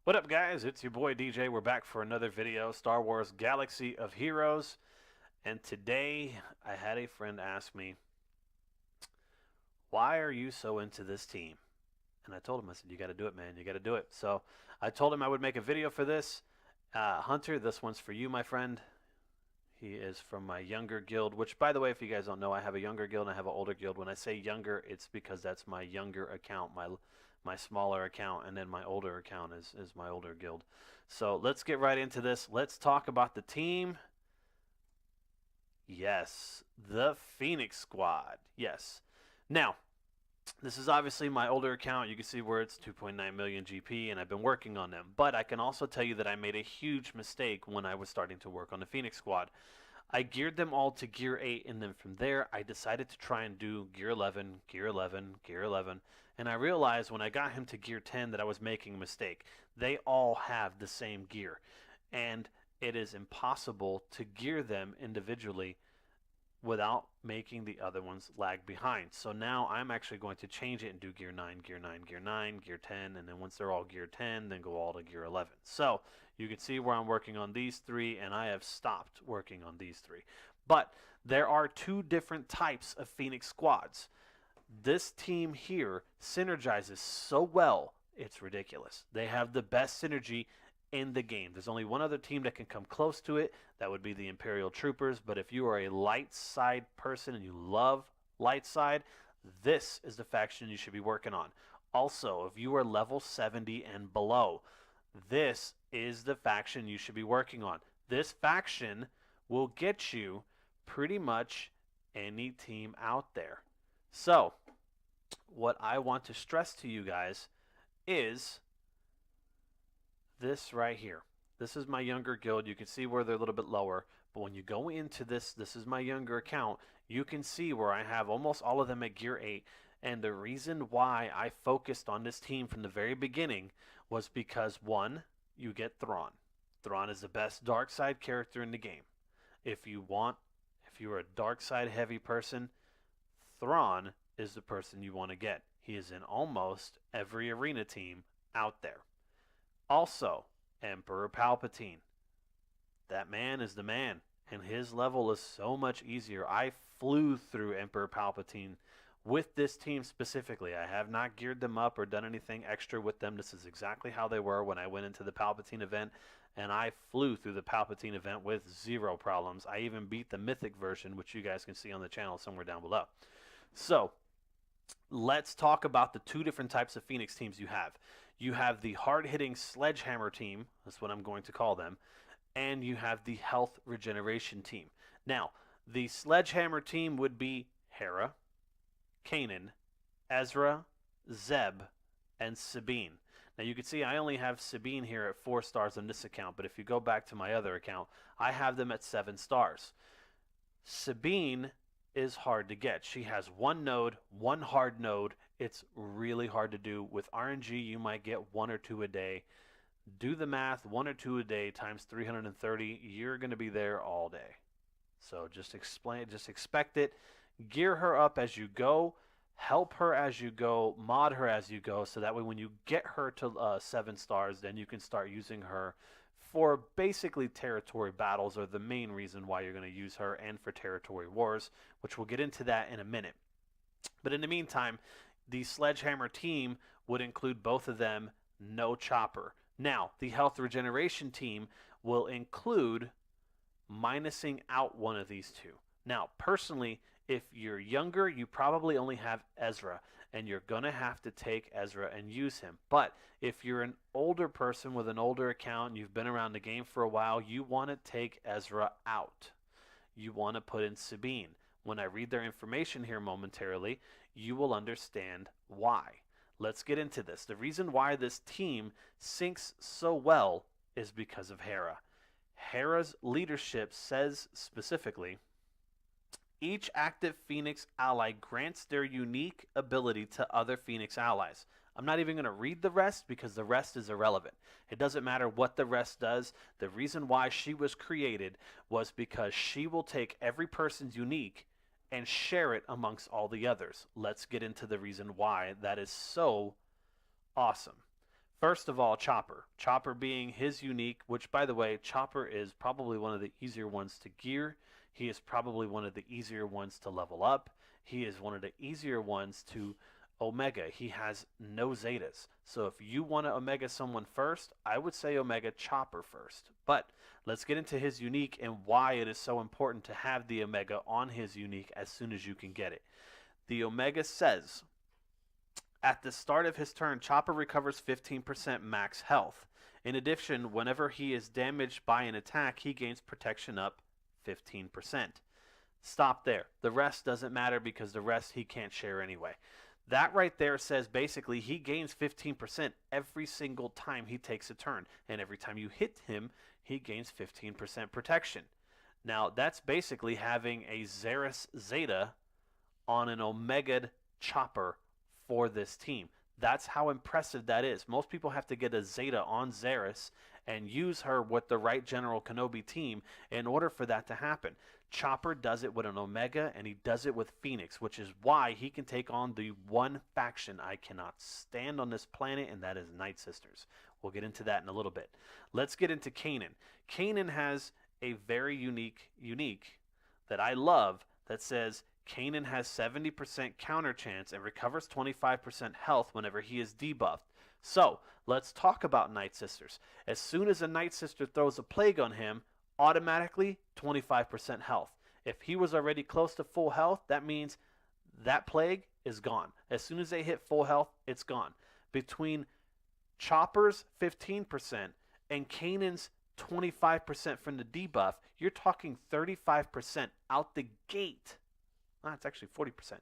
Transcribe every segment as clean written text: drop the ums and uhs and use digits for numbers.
What up, guys? It's your boy DJ. We're back for another video, Star Wars Galaxy of Heroes. And today I had a friend ask me, why are you so into this team? And I told him, I said, you got to do it, man. You got to do it. So I told him I would make a video for this. Hunter, this one's for you, my friend. He is from my younger guild, which, by the way, if you guys don't know, I have a younger guild and I have an older guild. When I say younger, it's because that's my younger account, my smaller account, and then my older account is my older guild. So let's get right into this. Let's talk about the team. Yes, the Phoenix Squad. Yes. Now, this is obviously my older account. You can see where it's 2.9 million GP, and I've been working on them. But I can also tell you that I made a huge mistake when I was starting to work on the Phoenix Squad. I geared them all to Gear 8, and then from there, I decided to try and do Gear 11, Gear 11, Gear 11. And I realized when I got him to Gear 10 that I was making a mistake. They all have the same gear. And it is impossible to gear them individually without making the other ones lag behind. So now I'm actually going to change it and do Gear 9, Gear 9, Gear 9, Gear 10, and then once they're all Gear 10, then go all to Gear 11. So you can see where I'm working on these three, and I have stopped working on these three. But there are two different types of Phoenix squads. This team here synergizes so well, it's ridiculous. They have the best synergy in the game. There's only one other team that can come close to it. That would be the Imperial Troopers. But if you are a light side person and you love light side, this is the faction you should be working on. Also, if you are level 70 and below, this is the faction you should be working on. This faction will get you pretty much any team out there. So, what I want to stress to you guys is this right here. This is my younger guild. You can see where they're a little bit lower. But when you go into this is my younger account. You can see where I have almost all of them at Gear 8. And the reason why I focused on this team from the very beginning was because, one, you get Thrawn. Thrawn is the best dark side character in the game. If you're a dark side heavy person, Thrawn is the person you want to get. He is in almost every arena team out there. Also, Emperor Palpatine. That man is the man, and his level is so much easier. I flew through Emperor Palpatine with this team specifically. I have not geared them up or done anything extra with them. This is exactly how they were when I went into the Palpatine event, and I flew through the Palpatine event with zero problems. I even beat the Mythic version, which you guys can see on the channel somewhere down below. So, let's talk about the two different types of Phoenix teams you have. You have the hard-hitting sledgehammer team, that's what I'm going to call them, and you have the health regeneration team. Now, the sledgehammer team would be Hera, Kanan, Ezra, Zeb, and Sabine. Now you can see I only have Sabine here at 4 stars on this account, but if you go back to my other account, I have them at 7 stars. Sabine is hard to get. She has one node, one hard node. It's really hard to do. With RNG, you might get 1 or 2 a day. Do the math, 1 or 2 a day times 330, you're going to be there all day. So just expect it. Gear her up as you go. Help her as you go. Mod her as you go. So that way when you get her to 7 stars, then you can start using her for basically territory battles are the main reason why you're going to use her, and for territory wars, which we'll get into that in a minute. But in the meantime, the sledgehammer team would include both of them, no chopper. Now, the health regeneration team will include minusing out one of these two. Now, personally, if you're younger, you probably only have Ezra, and you're going to have to take Ezra and use him. But if you're an older person with an older account and you've been around the game for a while, you want to take Ezra out. You want to put in Sabine. When I read their information here momentarily, you will understand why. Let's get into this. The reason why this team syncs so well is because of Hera. Hera's leadership says specifically, each active Phoenix ally grants their unique ability to other Phoenix allies. I'm not even going to read the rest because the rest is irrelevant. It doesn't matter what the rest does. The reason why she was created was because she will take every person's unique and share it amongst all the others. Let's get into the reason why that is so awesome. First of all, Chopper. Chopper being his unique, which by the way, Chopper is probably one of the easier ones to gear. He is probably one of the easier ones to level up. He is one of the easier ones to Omega. He has no Zetas. So if you want to Omega someone first, I would say Omega Chopper first. But let's get into his unique and why it is so important to have the Omega on his unique as soon as you can get it. The Omega says, at the start of his turn, Chopper recovers 15% max health. In addition, whenever he is damaged by an attack, he gains protection up 15%. Stop there. The rest doesn't matter because the rest he can't share anyway. That right there says basically he gains 15% every single time he takes a turn. And every time you hit him, he gains 15% protection. Now, that's basically having a Xeris Zeta on an Omega Chopper for this team. That's how impressive that is. Most people have to get a Zeta on Xeris and use her with the right General Kenobi team in order for that to happen. Chopper does it with an Omega, and he does it with Phoenix, which is why he can take on the one faction I cannot stand on this planet, and that is Night Sisters. We'll get into that in a little bit. Let's get into Kanan. Kanan has a very unique that I love that says Kanan has 70% counter chance and recovers 25% health whenever he is debuffed. So, let's talk about Night Sisters. As soon as a Night Sister throws a plague on him, automatically 25% health. If he was already close to full health, that means that plague is gone. As soon as they hit full health, it's gone. Between Chopper's 15% and Kanan's 25% from the debuff, you're talking 35% out the gate. It's actually 40%.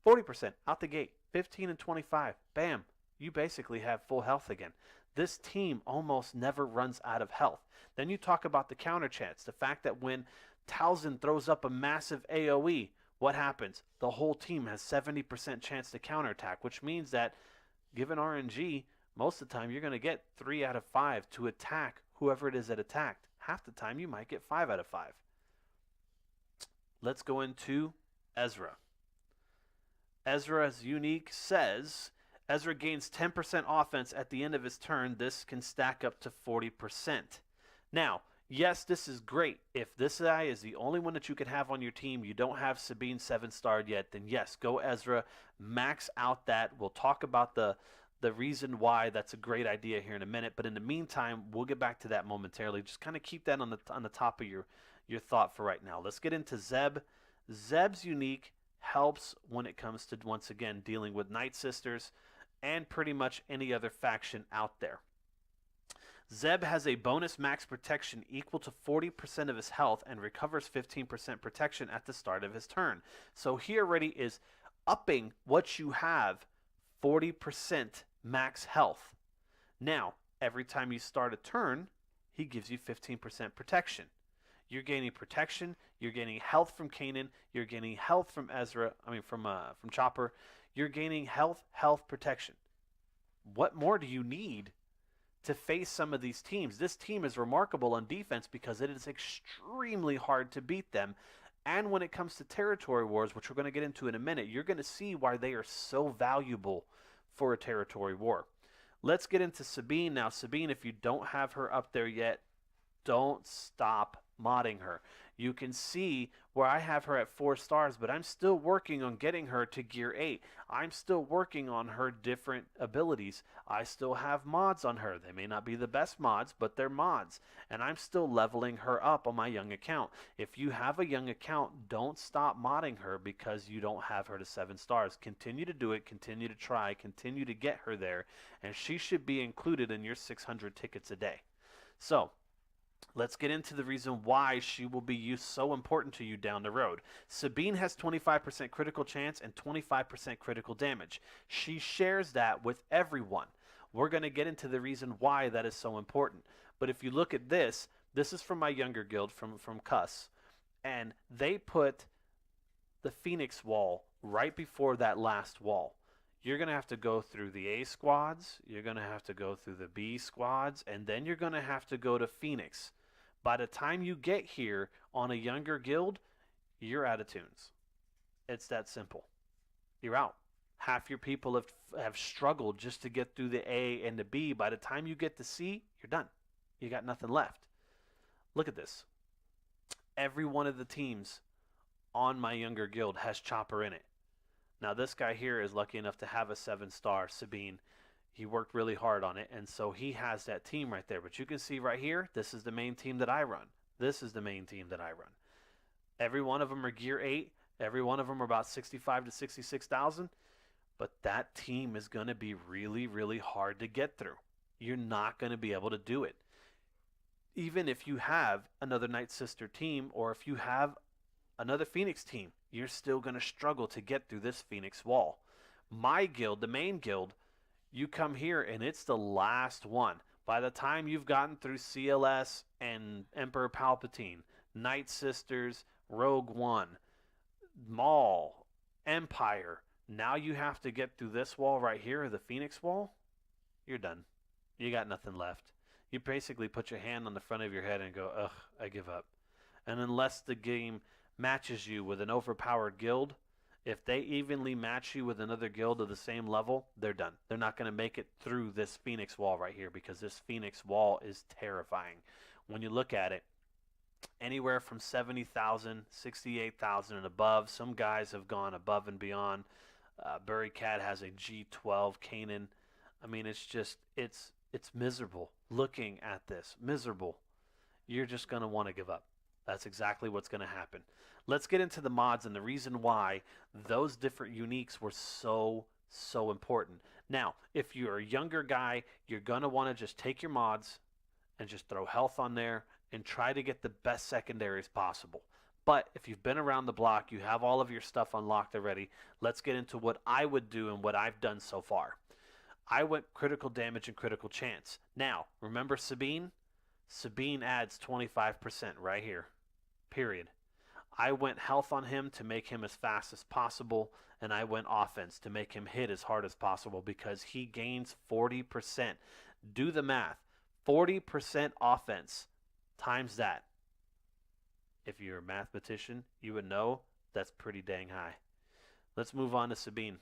40% out the gate. 15 and 25. Bam. You basically have full health again. This team almost never runs out of health. Then you talk about the counter chance. The fact that when Talzin throws up a massive AoE, what happens? The whole team has 70% chance to counterattack, which means that given RNG, most of the time you're going to get 3 out of 5 to attack whoever it is that attacked. Half the time you might get 5 out of 5. Let's go into Ezra. Ezra's unique says Ezra gains 10% offense at the end of his turn. This can stack up to 40%. Now, yes, this is great. If this guy is the only one that you can have on your team, you don't have Sabine 7-starred yet, then yes, go Ezra, max out that. We'll talk about the reason why that's a great idea here in a minute, but in the meantime, we'll get back to that momentarily. Just kind of keep that on the top of your thought for right now. Let's get into Zeb. Zeb's unique helps when it comes to, once again, dealing with Night Sisters and pretty much any other faction out there. Zeb has a bonus max protection equal to 40% of his health and recovers 15% protection at the start of his turn. So he already is upping what you have 40% max health. Now, every time you start a turn, he gives you 15% protection. You're gaining protection, you're gaining health from Kanan, you're gaining health from from Chopper. You're gaining health, protection. What more do you need to face some of these teams? This team is remarkable on defense because it is extremely hard to beat them. And when it comes to territory wars, which we're going to get into in a minute, you're going to see why they are so valuable for a territory war. Let's get into Sabine now. Sabine, if you don't have her up there yet, don't stop modding her. You can see where I have her at 4 stars, but I'm still working on getting her to gear 8. I'm still working on her different abilities. I still have mods on her. They may not be the best mods, but they're mods. And I'm still leveling her up on my young account. If you have a young account, don't stop modding her because you don't have her to 7 stars. Continue to do it. Continue to try. Continue to get her there. And she should be included in your 600 tickets a day. So, let's get into the reason why she will be so important to you down the road. Sabine has 25% critical chance and 25% critical damage. She shares that with everyone. We're going to get into the reason why that is so important. But if you look at this is from my younger guild, from Cuss. And they put the Phoenix wall right before that last wall. You're going to have to go through the A squads, you're going to have to go through the B squads, and then you're going to have to go to Phoenix. By the time you get here on a younger guild, you're out of tunes. It's that simple. You're out. Half your people have struggled just to get through the A and the B. By the time you get to C, you're done. You got nothing left. Look at this. Every one of the teams on my younger guild has Chopper in it. Now this guy here is lucky enough to have a 7-star, Sabine. He worked really hard on it, and so he has that team right there. But you can see right here, this is the main team that I run. This is the main team that I run. Every one of them are gear 8. Every one of them are about 65 to 66,000. But that team is going to be really, really hard to get through. You're not going to be able to do it. Even if you have another Night Sister team, or if you have another Phoenix team, you're still going to struggle to get through this Phoenix wall. My guild, the main guild, you come here and it's the last one. By the time you've gotten through CLS and Emperor Palpatine, Night Sisters, Rogue One, Maul, Empire, now you have to get through this wall right here, the Phoenix wall. You're done. You got nothing left. You basically put your hand on the front of your head and go, ugh, I give up. And unless the game matches you with an overpowered guild, if they evenly match you with another guild of the same level, they're done. They're not going to make it through this Phoenix wall right here, because this Phoenix wall is terrifying. When you look at it, anywhere from 70,000, 68,000 and above. Some guys have gone above and beyond. Burry Cat has a G12 Kanan. I mean, it's miserable looking at this. Miserable. You're just going to want to give up. That's exactly what's going to happen. Let's get into the mods and the reason why those different uniques were so important. Now, if you're a younger guy, you're going to want to just take your mods and just throw health on there and try to get the best secondaries possible. But if you've been around the block, you have all of your stuff unlocked already, let's get into what I would do and what I've done so far. I went critical damage and critical chance. Now, remember Sabine? Sabine adds 25% right here, period. I went health on him to make him as fast as possible, and I went offense to make him hit as hard as possible because he gains 40%. Do the math. 40% offense times that. If you're a mathematician, you would know that's pretty dang high. Let's move on to Sabine.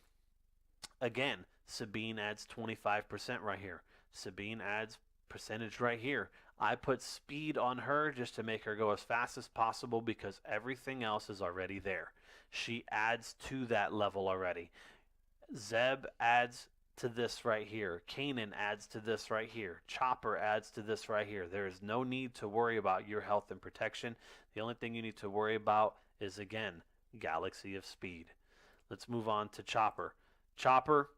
Again, Sabine adds 25% right here. Sabine adds percentage right here. I put speed on her just to make her go as fast as possible because everything else is already there. She adds to that level already. Zeb adds to this right here. Kanan adds to this right here. Chopper adds to this right here. There is no need to worry about your health and protection. The only thing you need to worry about is, again, Galaxy of Speed. Let's move on to Chopper. Chopper,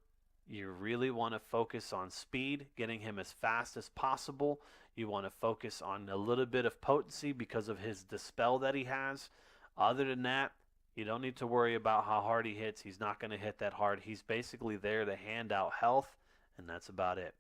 you really want to focus on speed, getting him as fast as possible. You want to focus on a little bit of potency because of his dispel that he has. Other than that, you don't need to worry about how hard he hits. He's not going to hit that hard. He's basically there to hand out health, and that's about it.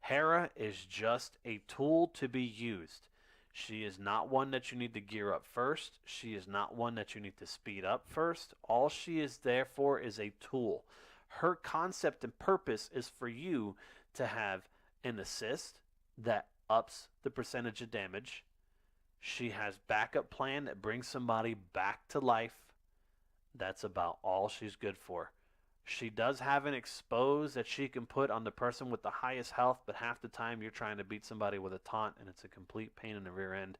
Hera is just a tool to be used. She is not one that you need to gear up first. She is not one that you need to speed up first. All she is there for is a tool. Her concept and purpose is for you to have an assist that ups the percentage of damage. She has backup plan that brings somebody back to life. That's about all she's good for. She does have an expose that she can put on the person with the highest health, but half the time you're trying to beat somebody with a taunt and it's a complete pain in the rear end.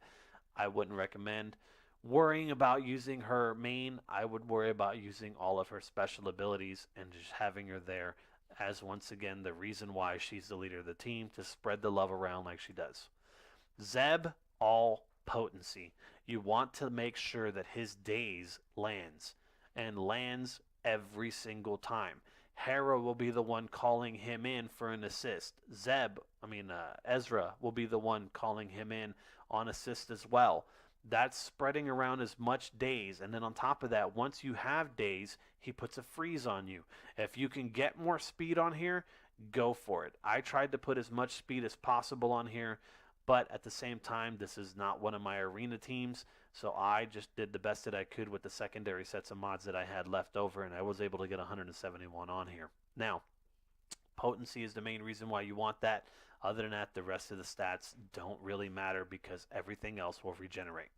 I wouldn't recommend worrying about using her main. I would worry about using all of her special abilities and just having her there as, once again, the reason why she's the leader of the team, to spread the love around like she does. Zeb, all potency. You want to make sure that his daze lands, and lands every single time. Hera will be the one calling him in for an assist. Ezra will be the one calling him in on assist as well. That's spreading around as much daze, and then on top of that, once you have daze, he puts a freeze on you. If you can get more speed on here, go for it. I tried to put as much speed as possible on here, but at the same time, this is not one of my arena teams, so I just did the best that I could with the secondary sets of mods that I had left over, and I was able to get 171 on here. Now, potency is the main reason why you want that. Other than that, the rest of the stats don't really matter because everything else will regenerate.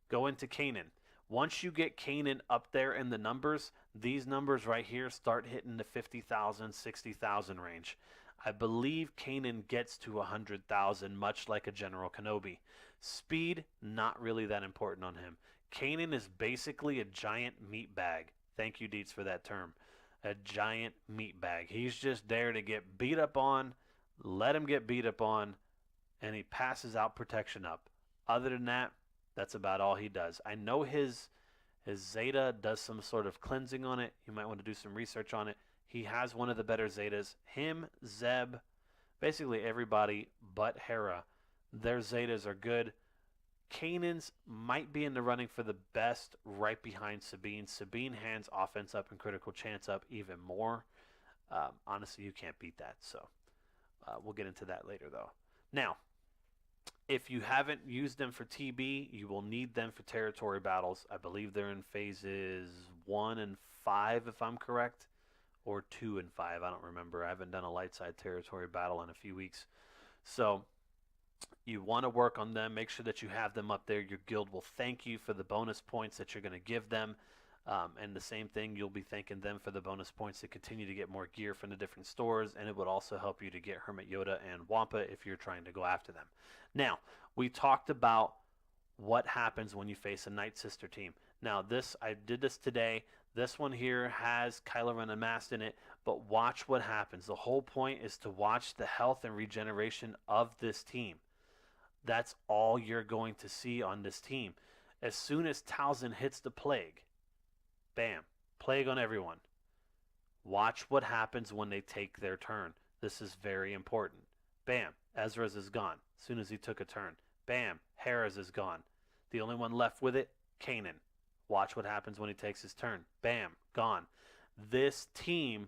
Go into Kanan. Once you get Kanan up there in the numbers, these numbers right here start hitting the 50,000, 60,000 range. I believe Kanan gets to 100,000, much like a General Kenobi. Speed, not really that important on him. Kanan is basically a giant meat bag. Thank you, Deets, for that term. A giant meat bag. He's just there to get beat up on, let him get beat up on, and he passes out protection up. Other than that, that's about all he does. I know his Zeta does some sort of cleansing on it. You might want to do some research on it. He has one of the better Zetas. Him, Zeb, basically everybody but Hera, their Zetas are good. Kanan's might be in the running for the best right behind Sabine. Sabine hands offense up and critical chance up even more. Honestly, you can't beat that. So we'll get into that later, though. Now, if you haven't used them for TB, you will need them for territory battles. I believe they're in phases 1 and 5, if I'm correct, or 2 and 5. I don't remember. I haven't done a light side territory battle in a few weeks. So you want to work on them. Make sure that you have them up there. Your guild will thank you for the bonus points that you're going to give them. And the same thing, you'll be thanking them for the bonus points to continue to get more gear from the different stores, and it would also help you to get Hermit Yoda and Wampa if you're trying to go after them. Now, we talked about what happens when you face a Night Sister team. Now, I did this today. This one here has Kylo Ren Unmasked in it, but watch what happens. The whole point is to watch the health and regeneration of this team. That's all you're going to see on this team. As soon as Talzin hits the plague, bam, plague on everyone. Watch what happens when they take their turn. This is very important. Bam, Ezra's is gone as soon as he took a turn. Bam, Hera's is gone. The only one left with it, Kanan. Watch what happens when he takes his turn. Bam, gone. This team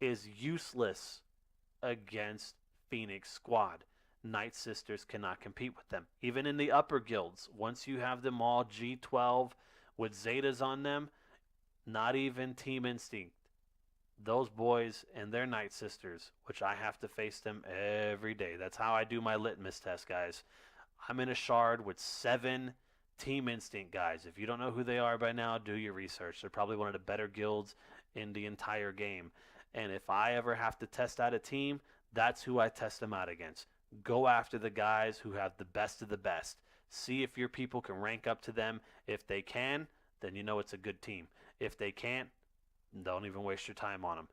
is useless against Phoenix Squad. Night Sisters cannot compete with them. Even in the upper guilds, once you have them all G12 with Zetas on them, not even Team Instinct. Those boys and their Night Sisters, which I have to face them every day. That's how I do my litmus test, guys. I'm in a shard with 7 Team Instinct guys. If you don't know who they are by now, do your research. They're probably one of the better guilds in the entire game. And if I ever have to test out a team, that's who I test them out against. Go after the guys who have the best of the best. See if your people can rank up to them. If they can, then you know it's a good team. If they can't, don't even waste your time on them.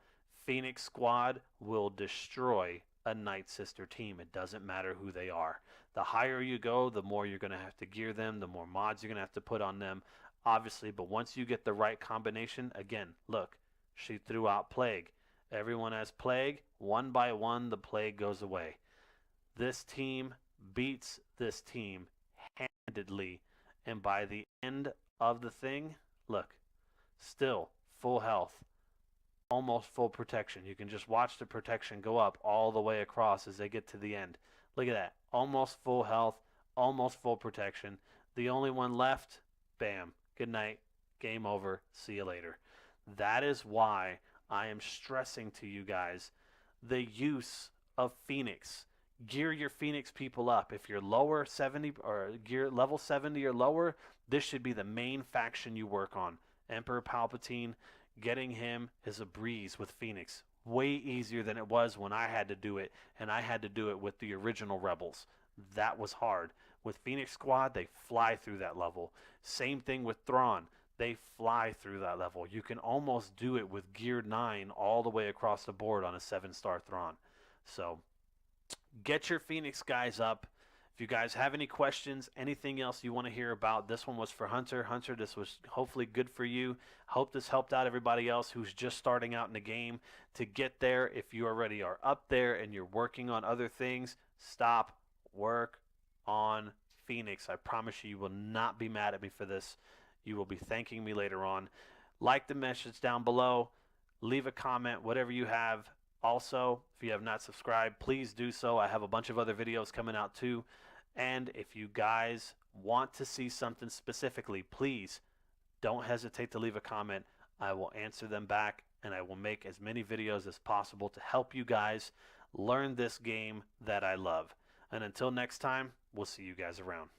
Phoenix Squad will destroy a Night Sister team. It doesn't matter who they are. The higher you go, the more you're going to have to gear them, the more mods you're going to have to put on them, obviously. But once you get the right combination, again, look, she threw out Plague. Everyone has Plague. One by one, the Plague goes away. This team beats this team handedly. And by the end of the thing, look, still full health, almost full protection. You can just watch the protection go up all the way across as they get to the end. Look at that. Almost full health, almost full protection. The only one left, bam, good night, game over, see you later. That is why I am stressing to you guys the use of Phoenix. Gear your Phoenix people up. If you're lower 70 or gear level 70 or lower, this should be the main faction you work on. Emperor Palpatine, getting him is a breeze with Phoenix. Way easier than it was when I had to do it, and I had to do it with the original Rebels. That was hard. With Phoenix Squad, they fly through that level. Same thing with Thrawn. They fly through that level. You can almost do it with Gear 9 all the way across the board on a 7-star Thrawn. So get your Phoenix guys up. If you guys have any questions, anything else you want to hear about, this one was for Hunter. Hunter, this was hopefully good for you. Hope this helped out everybody else who's just starting out in the game to get there. If you already are up there and you're working on other things, stop, work on Phoenix. I promise you will not be mad at me for this. You will be thanking me later on. Like the message down below. Leave a comment, whatever you have. Also, if you have not subscribed, please do so. I have a bunch of other videos coming out too. And if you guys want to see something specifically, please don't hesitate to leave a comment. I will answer them back, and I will make as many videos as possible to help you guys learn this game that I love. And until next time, we'll see you guys around.